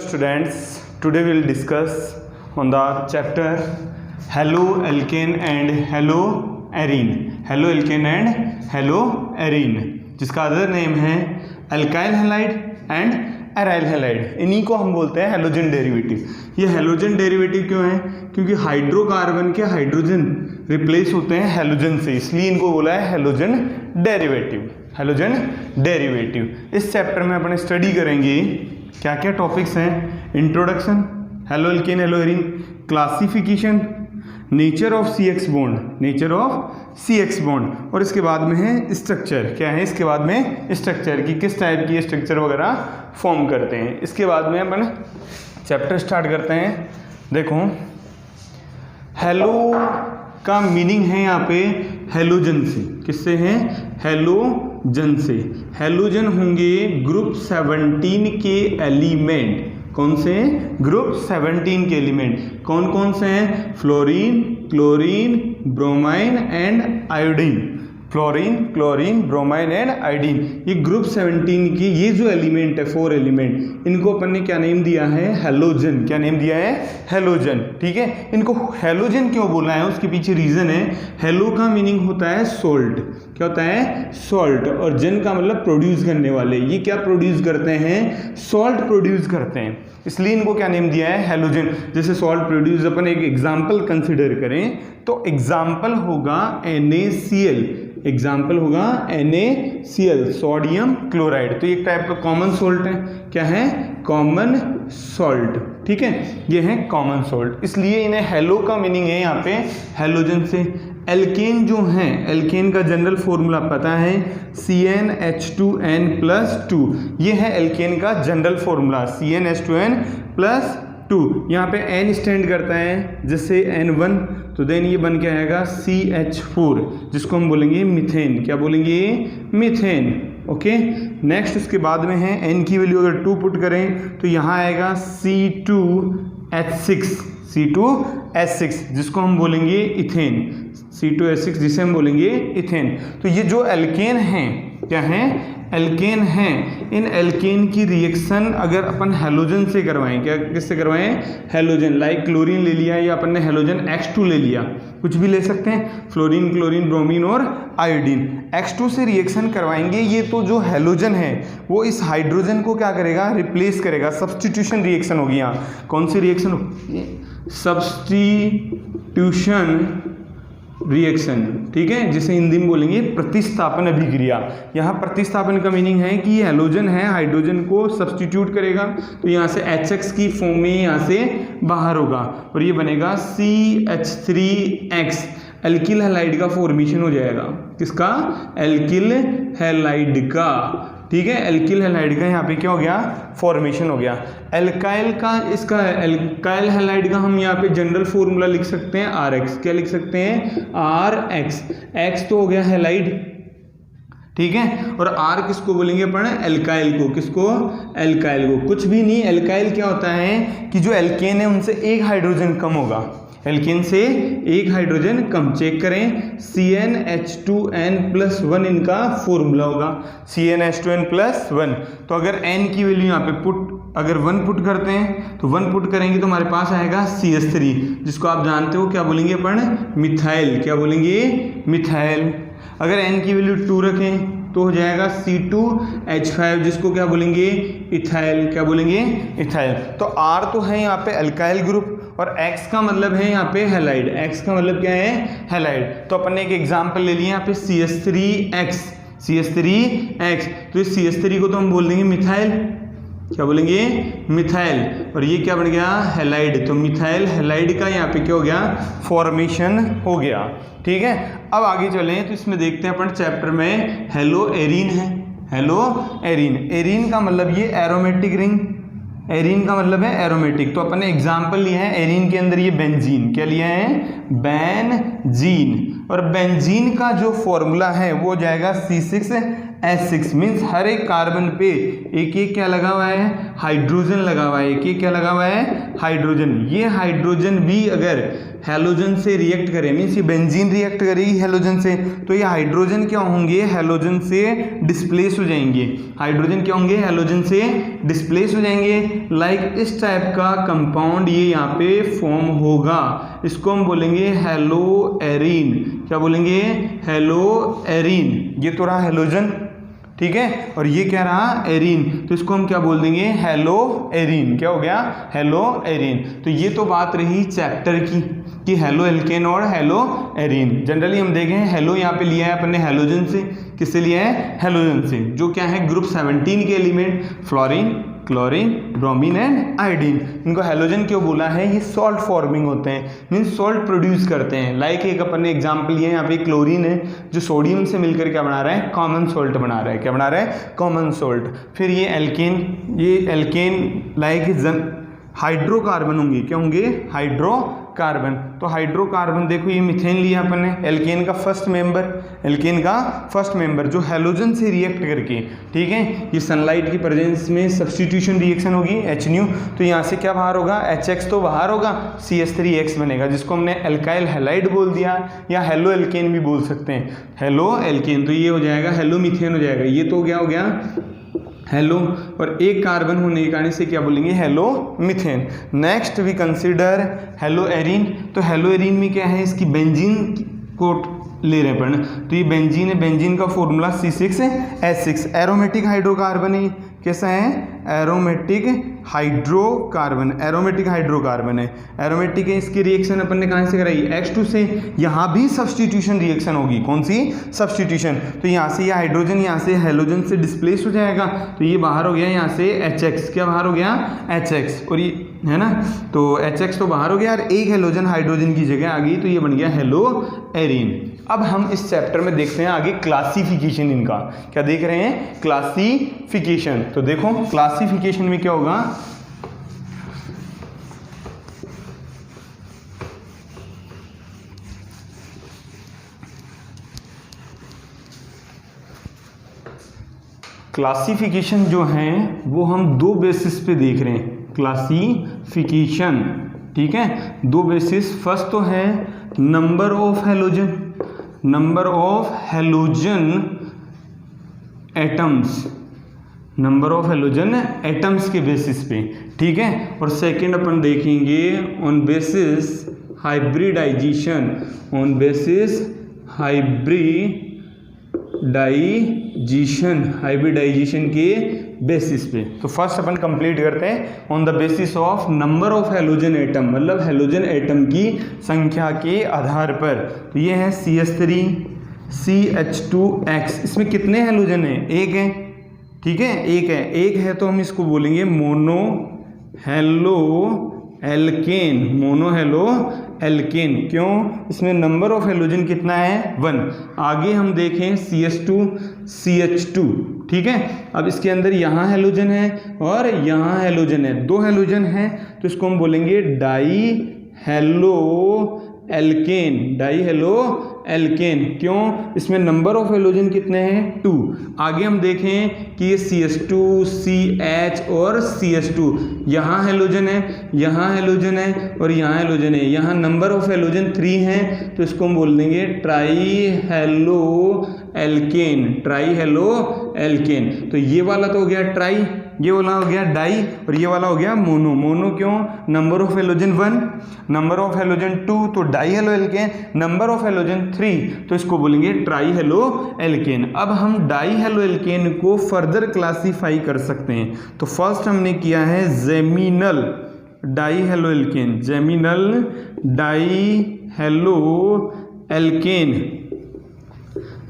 Students, today we will discuss on the chapter haloalkane and haloarine. Haloalkane and haloarine, जिसका other name है alkyl halide and aryl halide. इन्हीं को हम बोलते हैं हेलोजन डेरिवेटिव. ये हेलोजन डेरिवेटिव क्यों है? क्योंकि हाइड्रोकार्बन के हाइड्रोजन रिप्लेस होते हैं हेलोजन से, इसलिए इनको बोला है हेलोजन डेरिवेटिव. हेलोजन डेरिवेटिव इस चैप्टर में अपन स्टडी करेंगे. क्या क्या टॉपिक्स हैं? Introduction, haloalkane haloarene, classification, nature of C X bond, nature of C X bond, और इसके बाद में है स्ट्रक्चर. क्या है इसके बाद में? स्ट्रक्चर की किस टाइप की स्ट्रक्चर वगैरह फॉर्म करते हैं. इसके बाद में अपन चैप्टर स्टार्ट करते हैं. देखो, हेलो का मीनिंग है यहाँ पे हेलोजन से. किससे है? हेलोजन से. हेलोजन होंगे ग्रुप 17 के एलिमेंट. कौन से? ग्रुप 17 के एलिमेंट. कौन कौन से हैं? Fluorine, chlorine, bromine and iodine. Fluorine, chlorine, bromine and iodine, ये ग्रुप 17 की ये जो एलिमेंट है, 4 एलिमेंट, इनको अपन ने क्या नेम दिया है? हेलोजन. क्या नेम दिया है? हेलोजन. ठीक है. इनको हेलोजन क्यों बोला है उसके पीछे रीजन है. हेलो का मीनिंग होता है सोल्ट. क्या होता है? सॉल्ट. और जन का मतलब प्रोड्यूस करने वाले. ये क्या प्रोड्यूस करते हैं? सॉल्ट प्रोड्यूस करते हैं, इसलिए इनको क्या नेम दिया है? हेलोजन. जैसे सॉल्ट प्रोड्यूस, अपन एक एग्जाम्पल कंसिडर करें तो एग्जाम्पल होगा NaCl. एग्जाम्पल होगा NaCl, सोडियम क्लोराइड. तो ये एक टाइप का कॉमन सोल्ट है. क्या है? Common salt. ठीक है, ये है कॉमन सॉल्ट, इसलिए इन्हें हेलो का मीनिंग है यहाँ पे हेलोजन से. एल्केन जो है, एल्केन का जनरल फॉर्मूला पता है, CnH2n+2. ये है एल्केन का जनरल फॉर्मूला, CnH2n+2. यहाँ पे N स्टैंड करता है, जैसे N1, तो देन ये बन के आएगा CH4, जिसको हम बोलेंगे मीथेन. क्या बोलेंगे? मीथेन. ओके. नेक्स्ट उसके बाद में है N की वैल्यू अगर 2 पुट करें तो यहाँ आएगा C2H6. C2H6 जिसको हम बोलेंगे इथेन. C2H6 जिसे हम बोलेंगे इथेन. तो ये जो एल्केन हैं, क्या हैं? एल्केन हैं. इन एल्केन की रिएक्शन अगर अपन हेलोजन से करवाएं, क्या किससे करवाएं? हेलोजन. लाइक क्लोरीन ले लिया या अपन ने हेलोजन X2 ले लिया, कुछ भी ले सकते हैं. फ्लोरीन, क्लोरीन, ब्रोमीन और आयोडीन. X2 से रिएक्शन करवाएंगे. ये तो जो हेलोजन है वो इस हाइड्रोजन को क्या करेगा? रिप्लेस करेगा. सब्स्टिट्यूशन रिएक्शन होगी. यहाँ कौन सी रिएक्शन होगी? Substitution reaction. ठीक है, जिसे हिंदी में बोलेंगे प्रतिस्थापन अभिक्रिया. यहाँ प्रतिस्थापन का मीनिंग है कि हेलोजन है, हाइड्रोजन को सब्स्टिट्यूट करेगा, तो यहाँ से HX की फॉर्म में यहाँ से बाहर होगा और ये बनेगा CH3X. एल्किल हैलाइड का फॉर्मेशन हो जाएगा. किसका? एल्किल हैलाइड का. ठीक है, एल्किल हैलाइड का यहाँ पे क्या हो गया? फॉर्मेशन हो गया. एल्काइल का, इसका एल्काइल हैलाइड का हम यहाँ पे जनरल फॉर्मूला लिख सकते हैं RX. क्या लिख सकते हैं? RX. X तो हो गया हैलाइड. ठीक है, और R किसको बोलेंगे अपन? एल्काइल को. किसको? एल्काइल को. कुछ भी नहीं. एल्काइल क्या होता है कि जो एल्केन है उनसे एक हाइड्रोजन कम होगा. एल्केन से एक हाइड्रोजन कम. चेक करें, CnH2n+1 इनका फॉर्मूला होगा. CnH2n+1. तो अगर n की वैल्यू यहाँ पे अगर 1 पुट करते हैं तो 1 पुट करेंगे तो हमारे पास आएगा CH3, जिसको आप जानते हो क्या बोलेंगे अपन? मिथाइल. क्या बोलेंगे? मिथाइल. अगर n की वैल्यू 2 रखें तो हो जाएगा C2H5, जिसको क्या बोलेंगे? इथाइल. क्या बोलेंगे? इथाइल. तो R तो है यहाँ पे अल्काइल ग्रुप और X का मतलब है यहाँ पे हैलाइड. X का मतलब क्या है? हैलाइड. तो अपन ने एक एग्जांपल ले लिया यहाँ पे CH3X. CH3X. तो इस CH3 को तो हम बोल देंगे मिथाइल. क्या बोलेंगे? मिथाइल. और ये क्या बन गया? हैलाइड. तो मिथाइल हैलाइड का यहाँ पे क्या हो गया? फॉर्मेशन हो गया. ठीक है, अब आगे चलें तो इसमें देखते हैं अपन चैप्टर में हेलोएरीन है. हेलोएरीन. एरीन का मतलब ये एरोमेटिक रिंग. एरीन का मतलब है एरोमेटिक. तो अपन ने एग्जाम्पल लिया है एरीन के अंदर ये बेंजीन. क्या लिया है? बेंजीन. और बेंजीन का जो फॉर्मूला है वो हो जाएगा C6 H6 मीन्स हर एक कार्बन पे एक एक क्या लगा हुआ है, हाइड्रोजन लगा हुआ है, एक एक क्या लगा हुआ है, हाइड्रोजन। ये हाइड्रोजन भी अगर हैलोजन से रिएक्ट करे, मीन्स ये बेंजीन रिएक्ट करेगी हैलोजन से, तो ये हाइड्रोजन क्या होंगे, हैलोजन से डिस्प्लेस हो जाएंगे। हाइड्रोजन क्या होंगे, हैलोजन से डिस्प्लेस हो जाएंगे। लाइक इस टाइप का कंपाउंड ये यहाँ पे फॉर्म होगा, इसको हम बोलेंगे हेलो एरीन। क्या बोलेंगे, हेलो एरीन। ये तो रहा हैलोजन, ठीक है, और ये क्या रहा, एरीन, तो इसको हम क्या बोल देंगे, हेलो एरीन। क्या हो गया, हेलो एरीन। तो ये तो बात रही चैप्टर की कि हेलो एल्केन और हेलो एरीन। जनरली हम देखें हेलो यहाँ पे लिया है अपन ने हैलोजन से, किससे लिया है, हैलोजन से, जो क्या है ग्रुप 17 के element fluorine, chlorine, bromine and iodine. इनको हैलोजन क्यों बोला है, ये सॉल्ट फॉर्मिंग होते हैं, मीन्स सॉल्ट प्रोड्यूस करते हैं। लाइक एक अपन ने एग्जांपल लिया है, यहाँ पे क्लोरीन है जो सोडियम से मिलकर क्या बना रहा है, कॉमन सॉल्ट बना रहा है। क्या बना रहा है, कॉमन सॉल्ट। फिर ये एल्केन लाइक हाइड्रोकार्बन होंगे, क्या होंगे, हाइड्रोकार्बन। तो हाइड्रोकार्बन देखो ये मीथेन लिया अपन ने, एल्केन का फर्स्ट मेंबर जो हैलोजन से रिएक्ट करके, ठीक है, ये सनलाइट की प्रेजेंस में सब्स्टिट्यूशन रिएक्शन होगी HNU, तो यहाँ से क्या बाहर होगा, HX तो बाहर होगा, CH3X बनेगा, जिसको हमने एल्काइल हैलाइड बोल दिया या हेलो एल्केन भी बोल सकते हैं, हेलो एल्केन। तो ये हो जाएगा हेलो मीथेन हो जाएगा। ये तो क्या हो गया, हेलो, और एक कार्बन होने के कारण से क्या बोलेंगे, halo methane. Next we consider halo arene. तो हेलो एरीन में क्या है, इसकी बेंजीन को ले रहे हैं, तो ये बेंजीन है, बेंजीन का फॉर्मूला C6H6, एरोमेटिक हाइड्रोकार्बन है। कैसा है, एरोमेटिक हाइड्रोकार्बन है। एरोमेटिक है, इसकी रिएक्शन अपन ने कहाँ से कराई, H2 से। यहाँ भी सब्स्टिट्यूशन रिएक्शन होगी, कौन सी, सब्स्टिट्यूशन। तो यहाँ से ये हाइड्रोजन यहाँ से हैलोजन से डिस्प्लेस हो जाएगा, तो ये बाहर हो गया यहाँ से HX। क्या बाहर हो गया, HX, और ये है ना, तो HX तो बाहर हो गया और एक हैलोजन हाइड्रोजन की जगह आ गई, तो ये बन गया हेलो एरीन। अब हम इस चैप्टर में देखते हैं आगे क्लासिफिकेशन इनका। क्या देख रहे हैं, क्लासिफिकेशन। तो देखो क्लासिफिकेशन में क्या होगा, क्लासिफिकेशन जो है वो हम दो बेसिस पे देख रहे हैं, क्लासिफिकेशन, ठीक है, दो बेसिस। फर्स्ट तो है number of halogen atoms, number of halogen atoms के बेसिस पे, ठीक है। और सेकंड अपन देखेंगे on basis hybridization, on basis hybridization के बेसिस पे। तो फर्स्ट अपन कंप्लीट करते हैं on the basis of number of halogen atom, मतलब हैलोजन एटम की संख्या के आधार पर। तो ये है CH3CH2X, इसमें कितने हैलोजन है, एक है, ठीक है, एक है तो हम इसको बोलेंगे मोनो हेलो एल्केन। क्यों, इसमें नंबर ऑफ हैलोजन कितना है, 1। आगे हम देखें CH2, ठीक है। अब इसके अंदर यहाँ हैलोजन है और यहाँ हैलोजन है, दो हैलोजन है, तो इसको हम बोलेंगे डाई हेलो एल्केन। क्यों, इसमें नंबर ऑफ हैलोजन कितने हैं, 2। आगे हम देखें कि ये CH2, CH और CH2, यहाँ हैलोजन है, यहाँ हैलोजन है और यहाँ हैलोजन है, यहाँ नंबर ऑफ हैलोजन 3 हैं, तो इसको हम बोल देंगे ट्राई हेलो एल्केन। तो ये वाला तो हो गया ट्राई, ये वाला हो गया डाई और ये वाला हो गया मोनो। क्यों, number of halogen 1, number of halogen 2, तो die halo alkene. Number of halogen 3, तो इसको बोलेंगे ट्राई हेलो एल्केन। अब हम डाई हेलो एल्केन को फर्दर क्लासीफाई कर सकते हैं। तो फर्स्ट हमने किया है geminal die halo alkene.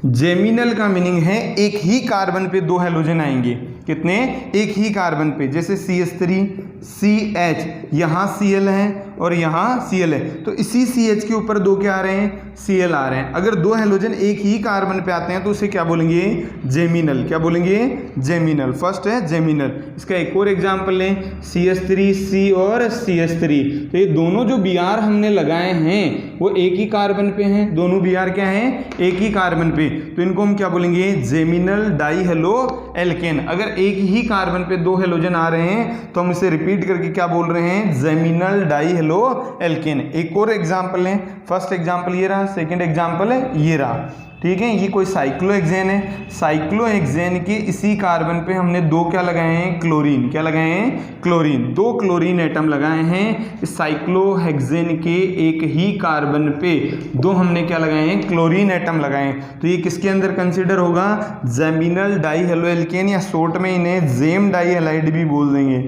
Geminal का मीनिंग है एक ही कार्बन पे दो हैलोजन आएंगे, कितने, एक ही कार्बन पे। जैसे CH3CH, यहाँ Cl है और यहाँ Cl है, तो इसी CH के ऊपर दो क्या आ रहे हैं, Cl आ रहे हैं। अगर दो हेलोजन एक ही कार्बन पे आते हैं तो उसे क्या बोलेंगे, जेमिनल। क्या बोलेंगे, जेमिनल। फर्स्ट है जेमिनल। इसका एक और एग्जाम्पल लें, CH3C और CH3। तो ये दोनों जो Br हमने लगाए हैं वो एक ही कार्बन पे हैं, दोनों Br क्या हैं, एक ही कार्बन पे, तो इनको हम क्या बोलेंगे, जेमिनल डाई हेलो एल्केन। अगर एक ही कार्बन पे दो हेलोजन आ रहे हैं तो हम इसे रिपीट करके क्या बोल रहे हैं, जेमिनल डाई हेलो एल्केन। एक और एग्जाम्पल है, फर्स्ट एग्जाम्पल ये रहा, सेकेंड एग्जाम्पल है ये रहा, ठीक है। ये कोई साइक्लोहेक्सेन है, साइक्लोहेक्सेन के इसी कार्बन पे हमने दो क्या लगाए हैं, क्लोरीन। क्या लगाए हैं, क्लोरीन। दो क्लोरीन एटम लगाए हैं इस साइक्लोहेक्सेन के एक ही कार्बन पे, दो हमने क्या लगाए हैं, क्लोरीन एटम लगाए हैं। तो ये किसके अंदर कंसिडर होगा, जेमिनल डाई हेलो एल्केन, या शॉर्ट में इन्हें जेम डाई हैलाइड भी बोल देंगे,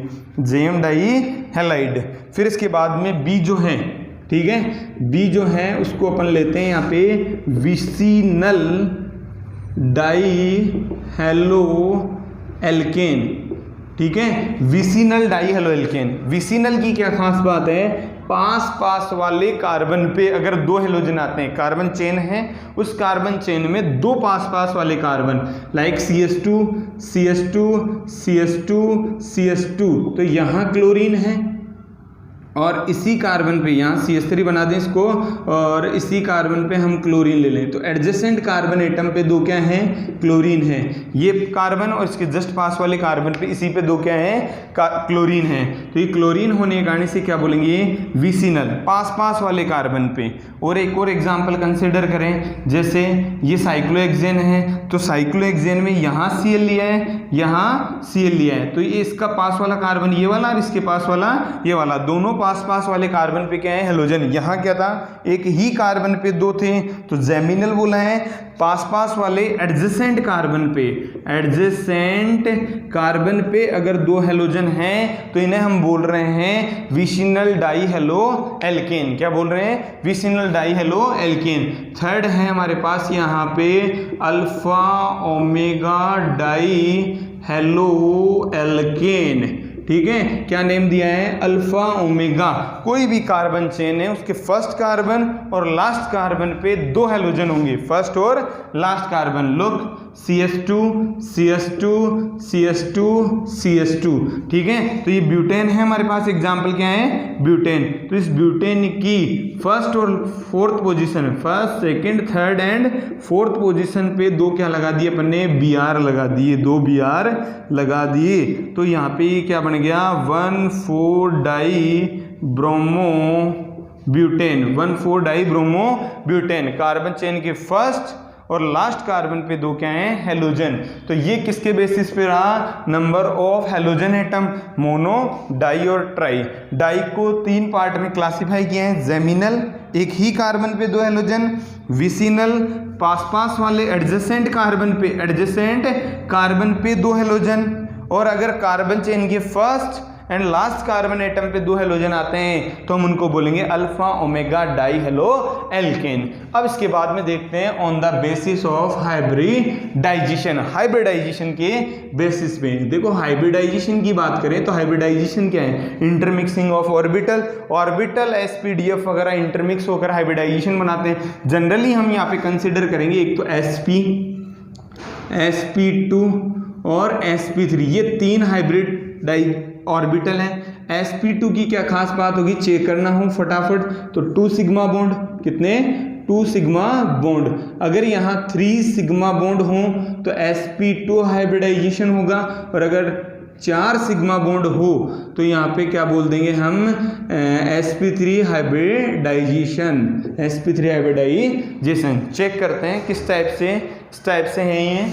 जेम डाई हैलाइड। फिर इसके बाद में बी जो है, ठीक है, बी जो है उसको अपन लेते हैं यहाँ पे विसिनल डाई हेलो एल्केन, ठीक है। Vicinal die halo alkene. Vicinal की क्या खास बात है, पास पास वाले कार्बन पे अगर दो हेलोजन आते हैं, कार्बन चेन है, उस कार्बन चेन में दो पास पास वाले carbon, like CH2 CH2 CH2 CH2, तो यहाँ क्लोरीन है और इसी कार्बन पे यहाँ CH3 बना दें इसको, और इसी कार्बन पे हम क्लोरीन ले लें, तो एडजेसेंट कार्बन एटम पे दो क्या हैं, क्लोरीन है। ये कार्बन और इसके जस्ट पास वाले कार्बन पे इसी पे दो क्या है, क्लोरीन है। तो ये क्लोरीन होने के कारण से क्या बोलेंगे, विसिनल, पास पास वाले कार्बन पे। और एक और एग्जाम्पल कंसिडर करें, जैसे ये साइक्लोहेक्सेन है, तो साइक्लोहेक्सेन में यहाँ Cl लिया है, यहाँ Cl लिया है, तो ये इसका पास वाला कार्बन ये वाला और इसके पास वाला ये वाला, दोनों पास पास वाले कार्बन पे क्या है, हेलोजन। यहाँ क्या था, एक ही कार्बन पे दो थे, तो जेमिनल बोला है। पास पास वाले एडजेसेंट कार्बन पे, एडजेसेंट कार्बन पे अगर दो हेलोजन हैं तो इन्हें हम बोल रहे हैं विसिनल डाई हेलो एल्केन। क्या बोल रहे हैं, vicinal die halo alkene. Third है हमारे पास यहाँ पे alpha omega di halo alkene, ठीक है। क्या नेम दिया है, अल्फा ओमेगा। कोई भी कार्बन चेन है उसके फर्स्ट कार्बन और लास्ट कार्बन पे दो हेलोजन होंगे, फर्स्ट और last carbon. Look, CH2 CH2 CH2 CH2, ठीक है। तो ये ब्यूटेन है हमारे पास, एग्जाम्पल क्या है, ब्यूटेन। तो इस ब्यूटेन की फर्स्ट और fourth position, first second third and fourth position पे दो क्या लगा दिए अपन ने, Br लगा दिए, दो Br लगा दिए। तो यहाँ पे क्या बन गया, 1,4 die bromo butane, 1,4 die bromo butane. Carbon chain के फर्स्ट और लास्ट कार्बन पे दो क्या हैं, हेलोजन। तो ये किसके बेसिस पे रहा, number of halogen atom, mono, di और ट्राई। डाई को तीन पार्ट में क्लासिफाई किया है, जेमिनल एक ही कार्बन पे दो हेलोजन, विसिनल पास पास वाले एडजेसेंट कार्बन पे दो हेलोजन, और अगर कार्बन चेन के first and last carbon atom पे दो हेलोजन आते हैं तो हम उनको बोलेंगे alpha omega di halo alkane. अब इसके बाद में देखते हैं on the basis of hybridization. Hybridization के बेसिस पे देखो, हाइब्रिडाइजेशन की बात करें तो हाइब्रिडाइजेशन क्या है, intermixing of orbital, orbital sp-df वगैरह इंटरमिक्स होकर हाइब्रिडाइजेशन बनाते हैं। जनरली हम यहाँ पे कंसिडर करेंगे एक तो sp2 और sp3, ये तीन हाइब्रिड ऑर्बिटल है। sp2 की क्या खास बात होगी, चेक करना हो फटाफट, तो 2 सिग्मा बॉन्ड, कितने, 2 सिग्मा बॉन्ड। अगर यहाँ 3 सिग्मा बॉन्ड हो तो sp2 हाइब्रिडाइजेशन होगा, और अगर 4 सिग्मा बॉन्ड हो तो यहाँ पे क्या बोल देंगे हम, sp3 hybridisation, sp3 hybridisation. Check करते हैं किस टाइप से है ये।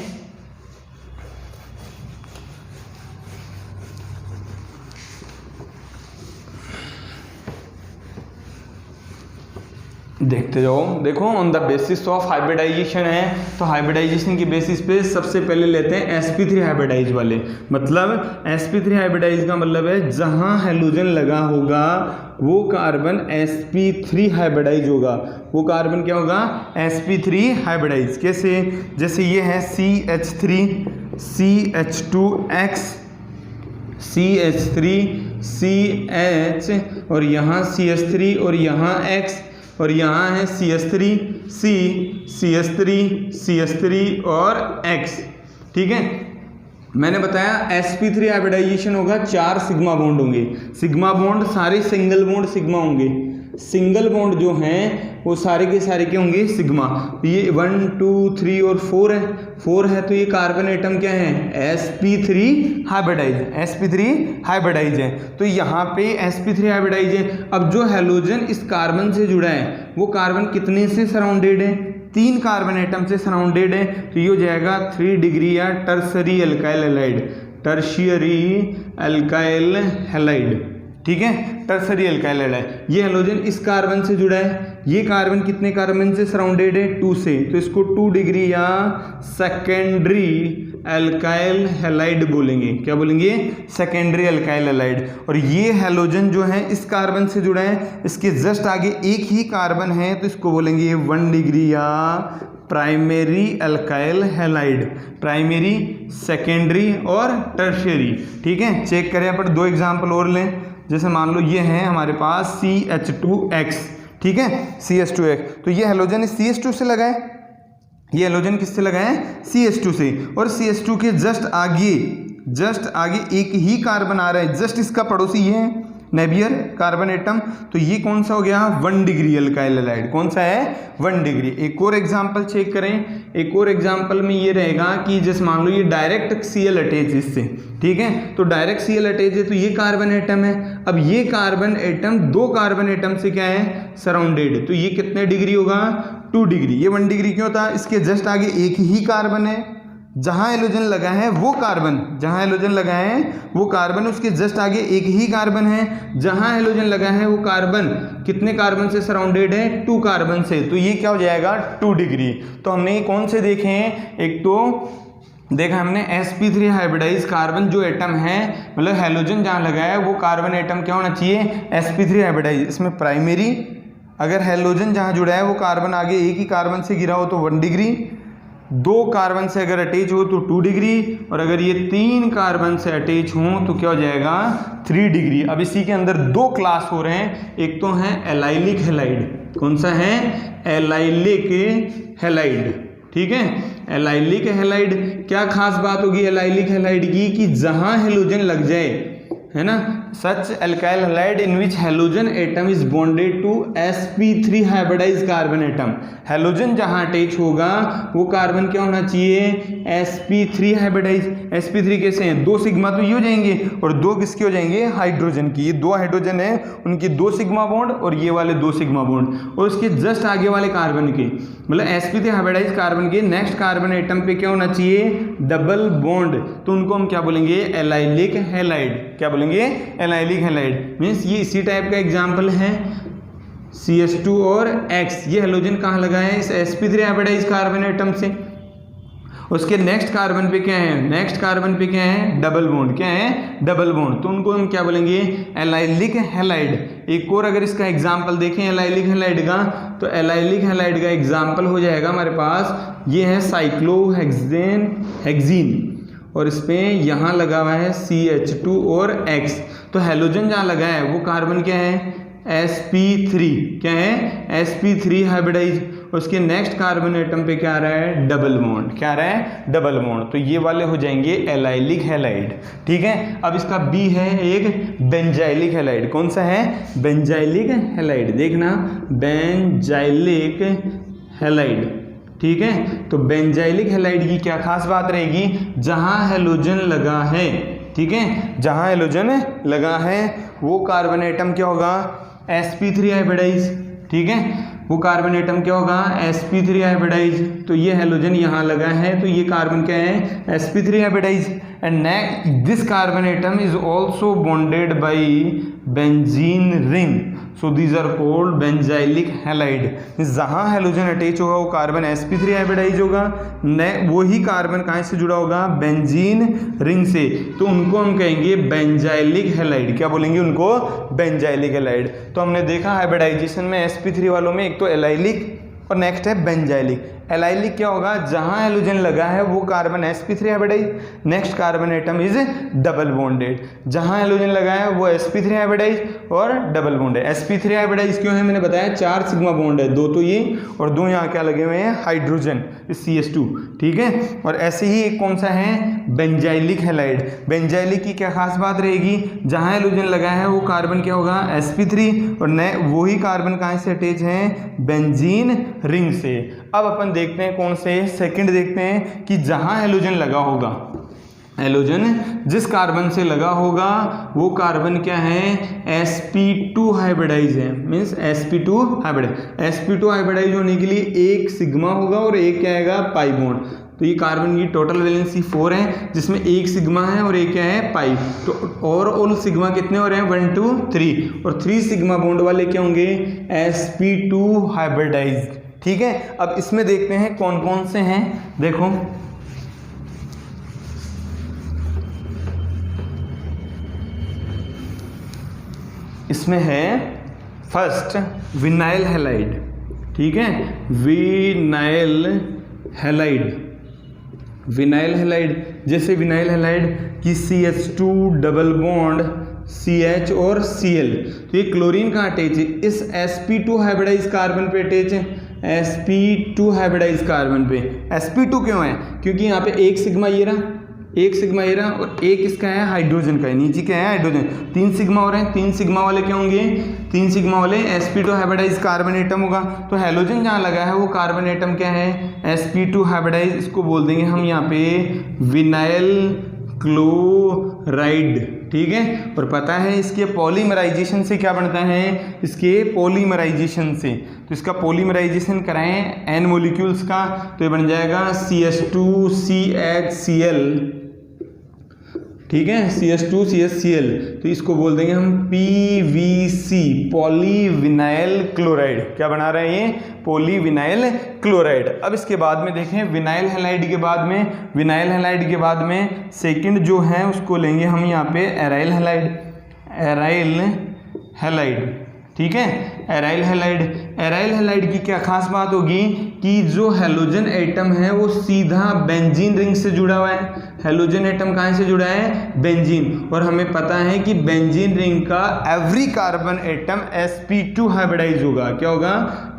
देखते जाओ, देखो on the basis of hybridization है, तो हाइब्रिडाइजेशन की बेसिस पे सबसे पहले लेते हैं sp3 हाइब्रिडाइज वाले। मतलब sp3 हाइब्रिडाइज का मतलब है जहां हेलोजन लगा होगा वो कार्बन sp3 हाइब्रिडाइज होगा, वो कार्बन क्या होगा, sp3 हाइब्रिडाइज। कैसे, जैसे ये है CH3 CH2X CH3 CH और यहाँ CH3 और यहाँ X और यहाँ है CH3 C CH3 CH3 और X। ठीक है, मैंने बताया sp3 हाइब्रिडाइजेशन होगा, 4 सिग्मा बॉन्ड होंगे। सिग्मा बॉन्ड सारे सिंगल बॉन्ड सिग्मा होंगे, सिंगल बॉन्ड जो हैं वो सारे के सारे के होंगे सिग्मा। ये 1 2 3 और 4 है, 4 है तो ये कार्बन एटम क्या है sp3 हाइब्रिडाइज, sp3 हाइब्रिडाइज है। तो यहाँ पे sp3 हाइब्रिडाइज है। अब जो हैलोजन इस कार्बन से जुड़ा है वो कार्बन कितने से सराउंडेड है, 3 कार्बन एटम से सराउंडेड है। तो ये हो जाएगा 3 डिग्री या tertiary alkyl halide, tertiary alkyl halide. ठीक है, टर्सरी अल्काइल हैलाइड। ये हैलोजन इस कार्बन से जुड़ा है, ये कार्बन कितने कार्बन से सराउंडेड है 2 से, तो इसको 2 डिग्री या सेकेंडरी अल्काइल हैलाइड बोलेंगे। क्या बोलेंगे, सेकेंडरी अल्काइल हैलाइड। और ये हैलोजन जो है इस कार्बन से जुड़ा है, इसके जस्ट आगे एक ही कार्बन है तो इसको बोलेंगे 1 डिग्री या primary alkyl halide, primary, secondary और टर्शियरी। ठीक है, चेक करें अपन 2 एग्जाम्पल और लें। जैसे मान लो ये है हमारे पास CH2X, ठीक है, CH2X। तो ये हैलोजन इस CH2 से लगा है, ये हैलोजन किससे लगा है CH2 से, और CH2 के जस्ट आगे एक ही कार्बन आ रहा है, जस्ट इसका पड़ोसी ये है नेबियर कार्बन एटम। तो ये कौन सा हो गया 1 डिग्री अल्काइल हैलाइड, कौन सा है 1 डिग्री। एक और एग्जांपल चेक करें, एक और एग्जांपल में ये रहेगा कि जैसे मान लो ये डायरेक्ट Cl अटैच इससे, ठीक है, तो डायरेक्ट Cl अटैच है तो ये कार्बन एटम है। अब ये कार्बन एटम 2 कार्बन एटम से क्या है सराउंडेड, तो ये कितने डिग्री होगा 2 डिग्री। ये 1 डिग्री क्यों था, इसके जस्ट आगे एक ही कार्बन है, जहां हैलोजन लगा है वो कार्बन, जहां हैलोजन लगा है वो कार्बन, उसके जस्ट आगे एक ही कार्बन है। जहां हैलोजन लगा है वो कार्बन कितने कार्बन से सराउंडेड है 2 कार्बन से, तो ये क्या हो जाएगा 2 डिग्री। तो हमने ये कौन से देखे हैं, एक तो देखा हमने sp3 हाइब्रिडाइज कार्बन जो एटम है, मतलब हैलोजन जहां लगा है वो कार्बन एटम क्या होना चाहिए sp3 हाइब्रिडाइज। इसमें प्राइमरी, अगर हैलोजन जहां जुड़ा है वो कार्बन आगे एक ही कार्बन से गिरा हो तो 1 डिग्री, 2 कार्बन से अगर अटैच हो तो 2 डिग्री, और अगर ये 3 कार्बन से अटैच हो तो क्या हो जाएगा 3 डिग्री। अब इसी के अंदर 2 क्लास हो रहे हैं, एक तो है एलाइलिक हैलाइड, कौन सा है एलाइलिक हैलाइड, ठीक है, एलाइलिक हैलाइड। क्या खास बात होगी एलाइलिक हैलाइड की कि जहां हैलोजन लग जाए, है ना, such alkyl halide in which halogen atom is bonded to sp3 hybridise carbon atom. Halogen जहां अटैच होगा वो कार्बन क्या होना चाहिए sp3 हाइब्रिडाइज। sp3 कैसे हैं 2 सिग्मा तो ये हो जाएंगे, और 2 किसके हो जाएंगे हाइड्रोजन की। ये 2 हाइड्रोजन है उनकी 2 सिग्मा बॉन्ड और ये वाले 2 सिग्मा बॉन्ड, और उसके जस्ट आगे वाले कार्बन के, मतलब sp3 हाइब्रिडाइज कार्बन के नेक्स्ट कार्बन एटम पे क्या होना चाहिए डबल बॉन्ड, तो उनको हम क्या बोलेंगे एलाइलिक हैलाइड। क्या बोलेंगे एलाइलिक हैलाइड। मीन्स ये इसी टाइप का एग्जाम्पल है CH2 और X। ये हैलोजन कहाँ लगा है इस sp3 हाइब्रिडाइज कार्बन एटम से, उसके नेक्स्ट कार्बन पे क्या है, नेक्स्ट कार्बन पे क्या है डबल बॉन्ड, क्या है डबल बॉन्ड, तो उनको हम क्या बोलेंगे एलाइलिक हैलाइड। एक और अगर इसका एग्जाम्पल देखें एलाइलिक हैलाइड का, तो एलाइलिक हैलाइड का एग्जाम्पल हो जाएगा हमारे पास, ये है साइक्लोहेक्सीन, और इस पे यहाँ लगा हुआ है CH2 और X। तो हैलोजन जहाँ लगा है वो कार्बन क्या है sp3, क्या है sp3 हाइब्रिडाइज, उसके नेक्स्ट कार्बन एटम पे क्या आ रहा है डबल बॉन्ड, क्या आ रहा है डबल बॉन्ड, तो ये वाले हो जाएंगे एलाइलिक हैलाइड। ठीक है, अब इसका B है एक बेंजाइलिक हैलाइड, कौन सा है बेंजाइलिक हैलाइड, देखना बेंजाइलिक हैलाइड। ठीक है, तो बेंजाइलिक हैलाइड की क्या खास बात रहेगी, जहां हैलोजन लगा है, ठीक है, जहां हैलोजन लगा है वो कार्बन एटम क्या होगा sp3 हाइब्रिडाइज, ठीक है, वो कार्बन एटम क्या होगा sp3 हाइब्रिडाइज। तो ये हैलोजन यहाँ लगा है तो ये कार्बन क्या है sp3 hybridize, and this carbon atom is also bonded by benzene ring, so these are called benzylic halide. जहाँ हैलोजन अटैच होगा वो कार्बन sp3 हाइब्रिडाइज होगा, वही कार्बन कहाँ से जुड़ा होगा बेंजीन रिंग से, तो उनको हम कहेंगे बेंजाइलिक हैलाइड। क्या बोलेंगे उनको बेंजाइलिक हैलाइड। तो हमने देखा हाइब्रिडाइजेशन में sp3 वालों में एक तो एलाइलिक और नेक्स्ट है बेंजाइलिक। एलाइलिक क्या होगा, जहां हेलोजन लगा है वो carbon sp3 hybridize, next carbon atom is double bonded, जहां हेलोजन लगा है वो sp3 हाइब्रिडाइज और डबल बॉन्ड है। sp3 हाइब्रिडाइज क्यों है, मैंने बताया 4 सिग्मा बॉन्ड है, 2 तो ये और 2 यहाँ क्या लगे हुए हैं, हाइड्रोजन CH2, ठीक है। और ऐसे ही एक कौन सा है, बेंजाइलिक हैलाइड। बेंजाइलिक की क्या खास बात रहेगी, जहां हेलोजन लगा है वो कार्बन क्या होगा, sp3, और नए वही कार्बन कहाँ से अटैच हैं, बेंजीन रिंग से। अब अपन देखते हैं कौन से, सेकंड देखते हैं कि जहां हेलोजन लगा होगा, हेलोजन जिस कार्बन से लगा होगा वो कार्बन क्या है, sp2 हाइब्रिडाइज है, means sp2 hybridise. sp2 hybridise होने के लिए एक सिग्मा होगा और एक क्या आएगा, पाई बॉन्ड। तो ये कार्बन की टोटल वैलेंसी 4 है, जिसमें एक सिग्मा है और एक क्या है, पाई। तो ओवरऑल सिग्मा कितने हो रहे हैं, 1 2 3, और 3 सिग्मा बॉन्ड वाले क्या होंगे, sp2 हाइब्रिडाइज, ठीक है। अब इसमें देखते हैं कौन कौन से हैं, देखो इसमें है फर्स्ट विनाइल हैलाइड, ठीक है, विनाइल हैलाइड। विनाइल हैलाइड जैसे विनाइल हैलाइड की CH2 डबल बॉन्ड CH और Cl, तो ये क्लोरीन का अटैच है इस sp2 हाइब्रिडाइज कार्बन पे अटैच है, sp2 हाइब्रिडाइज कार्बन पे। sp2 क्यों है, क्योंकि यहाँ पे एक सिग्मा ये रहा, एक सिग्मा ये रहा, और एक इसका है हाइड्रोजन का है, नीचे क्या है, हाइड्रोजन। 3 सिग्मा हो रहे हैं, 3 सिग्मा वाले क्या होंगे, 3 सिग्मा वाले sp2 हाइब्रिडाइज कार्बन एटम होगा। तो हेलोजन जहाँ लगा है वो कार्बन एटम क्या है, sp2 हाइब्रिडाइज, इसको बोल देंगे हम यहाँ पे विनाइल क्लोराइड, ठीक है। और पता है इसके पॉलीमराइजेशन से क्या बनता है, इसके पॉलीमराइजेशन से, तो इसका पॉलीमराइजेशन कराएं n मॉलिक्यूल्स का, तो ये बन जाएगा CH2CHCl, ठीक है, CH2CHCl। तो इसको बोल देंगे हम PVC, पॉलीविनाइल क्लोराइड। क्या बना रहे हैं ये, पॉलीविनाइल क्लोराइड। अब इसके बाद में देखें विनाइल हैलाइड के बाद में, विनाइल हैलाइड के बाद में सेकंड जो है उसको लेंगे हम यहाँ पे एराइल हैलाइड, एराइल हैलाइड, ठीक है, एराइल हैलाइड। एराइल हैलाइड की क्या खास बात होगी कि जो हेलोजन एटम है वो सीधा बेंजीन रिंग से जुड़ा हुआ है। हेलोजन एटम कहाँ से जुड़ा है, बेंजीन, और हमें पता है कि बेंजीन रिंग का every carbon atom sp2 hybridize होगा। क्या होगा,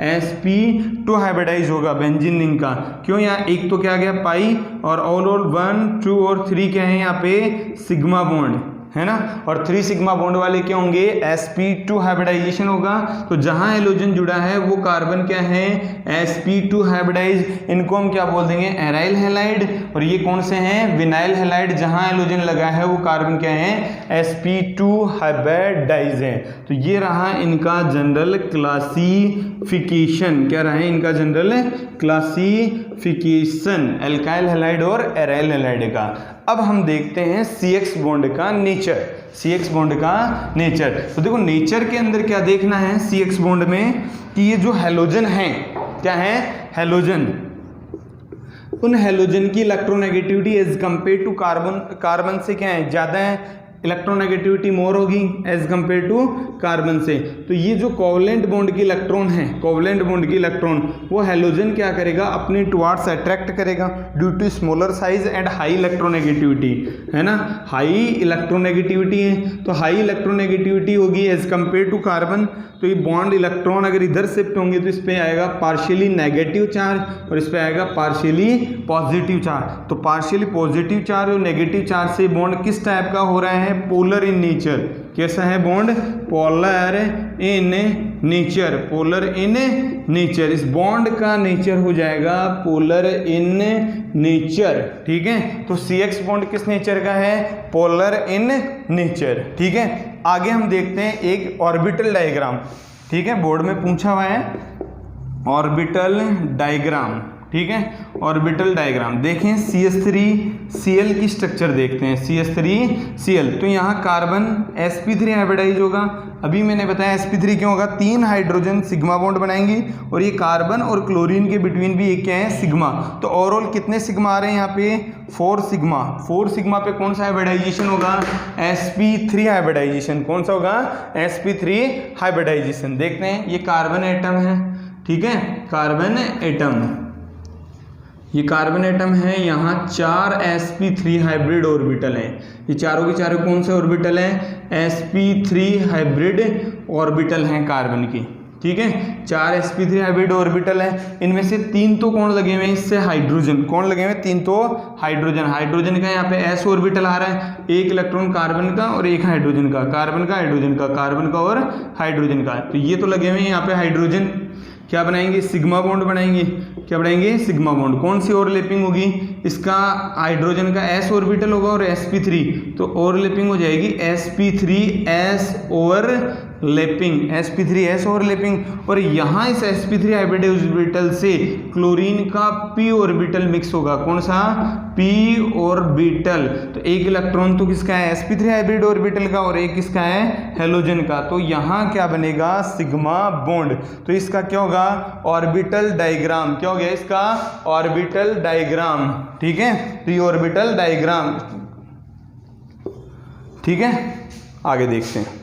sp2 हाइब्रिडाइज होगा बेंजीन रिंग का। क्यों, यहाँ एक तो क्या गया पाई, और ओवरऑल 1 2 और 3 क्या है यहाँ पे, सिग्मा बॉन्ड है ना, और 3 सिग्मा बॉन्ड वाले क्या होंगे, sp2 हाइब्रिडाइजेशन होगा। तो जहां हेलोजन जुड़ा है वो कार्बन क्या है, sp2 हाइब्रिडाइज, इनको हम क्या बोल देंगे, एराइल हैलाइड। और ये कौन से हैं, विनाइल हैलाइड, जहां हेलोजन लगा है वो कार्बन क्या है, sp2 हाइब्रिडाइज है। तो ये रहा इनका जनरल क्लासिफिकेशन, क्या रहा है इनका जनरल क्लासिफिकेशन, एल्काइल हैलाइड और एराइल हैलाइड का। अब हम देखते हैं CX बॉन्ड का नेचर, CX बॉन्ड का नेचर। तो देखो नेचर के अंदर क्या देखना है CX बॉन्ड में, कि ये जो हेलोजन है, क्या है, हेलोजन, उन हेलोजन की electronegativity as compare to carbon से क्या है, ज़्यादा है, इलेक्ट्रोनेगेटिविटी मोर होगी एज कंपेयर टू कार्बन से। तो ये जो कोवलेंट बॉन्ड की इलेक्ट्रॉन है, कोवलेंट बॉन्ड की इलेक्ट्रॉन, वो हेलोजन क्या करेगा, अपने टुवार्ड्स अट्रैक्ट करेगा due to smaller size and high electronegativity, है ना, हाई इलेक्ट्रोनेगेटिविटी है। तो हाई इलेक्ट्रोनेगेटिविटी होगी एज कंपेयर टू कार्बन। तो ये बॉन्ड इलेक्ट्रॉन अगर इधर शिफ्ट होंगे तो इस पे आएगा पार्शियली नेगेटिव चार्ज और इस पे आएगा पार्शियली पॉजिटिव चार्ज। तो पार्शियली पॉजिटिव चार्ज और नेगेटिव चार्ज से बॉन्ड किस टाइप का हो रहा है, पोलर इन नेचर। कैसा है bond, polar in nature, polar in nature. इस बॉन्ड का नेचर हो जाएगा पोलर इन नेचर, ठीक है। तो CX बॉन्ड किस नेचर का है, पोलर इन नेचर, ठीक है। आगे हम देखते हैं एक ऑर्बिटल डायग्राम, ठीक है, बोर्ड में पूछा हुआ है ऑर्बिटल डायग्राम, ठीक है। ऑर्बिटल डायग्राम देखें, CH3Cl की स्ट्रक्चर देखते हैं, CH3Cl। तो यहाँ कार्बन sp3 हाइब्रिडाइज होगा। अभी मैंने बताया sp3 क्यों होगा, 3 हाइड्रोजन सिग्मा बॉन्ड बनाएंगे और ये कार्बन और क्लोरीन के बिटवीन भी एक क्या है, सिग्मा। तो ओवरऑल कितने सिग्मा आ रहे हैं यहाँ पे, 4 सिग्मा। 4 सिग्मा पे कौन सा हाइब्रिडाइजेशन होगा, sp3 हाइब्रिडाइजेशन। कौन सा होगा, sp3 हाइब्रिडाइजेशन। देखते हैं, ये कार्बन एटम है, ठीक है, कार्बन एटम, ये कार्बन एटम है, यहाँ 4 sp3 हाइब्रिड ऑर्बिटल हैं। ये चारों के चारों कौन से ऑर्बिटल हैं? sp3 हाइब्रिड ऑर्बिटल हैं कार्बन की, ठीक है। 4 sp3 हाइब्रिड ऑर्बिटल हैं, इनमें से 3 तो कौन लगे हुए हैं? इससे हाइड्रोजन। कौन लगे हुए हैं? 3 तो हाइड्रोजन। हाइड्रोजन का यहाँ पे s ऑर्बिटल आ रहा है, एक इलेक्ट्रॉन कार्बन का और एक हाइड्रोजन का, कार्बन का हाइड्रोजन का, कार्बन का और हाइड्रोजन का। तो ये तो लगे हुए हैं यहाँ पे हाइड्रोजन। क्या बनाएंगे? सिग्मा बॉन्ड बनाएंगे। क्या बनाएंगे? Sigma bond. कौन सी ओवरलैपिंग होगी? इसका हाइड्रोजन का s ऑर्बिटल होगा और sp3, तो ओवरलैपिंग हो जाएगी sp3s ओवरलैपिंग, sp3s ओवरलैपिंग। और यहाँ इस sp3 हाइब्रिड ऑर्बिटल से क्लोरीन का p ऑर्बिटल मिक्स होगा। कौन सा? p orbital. तो एक इलेक्ट्रॉन तो किसका है? sp3 हाइब्रिड ऑर्बिटल का, और एक किसका है? हेलोजन का। तो यहाँ क्या बनेगा? Sigma bond. तो इसका क्या होगा? Orbital diagram. क्या हो गया इसका? ऑर्बिटल डायग्राम, ठीक है। तो ये ऑर्बिटल डायग्राम, ठीक है। आगे देखते हैं।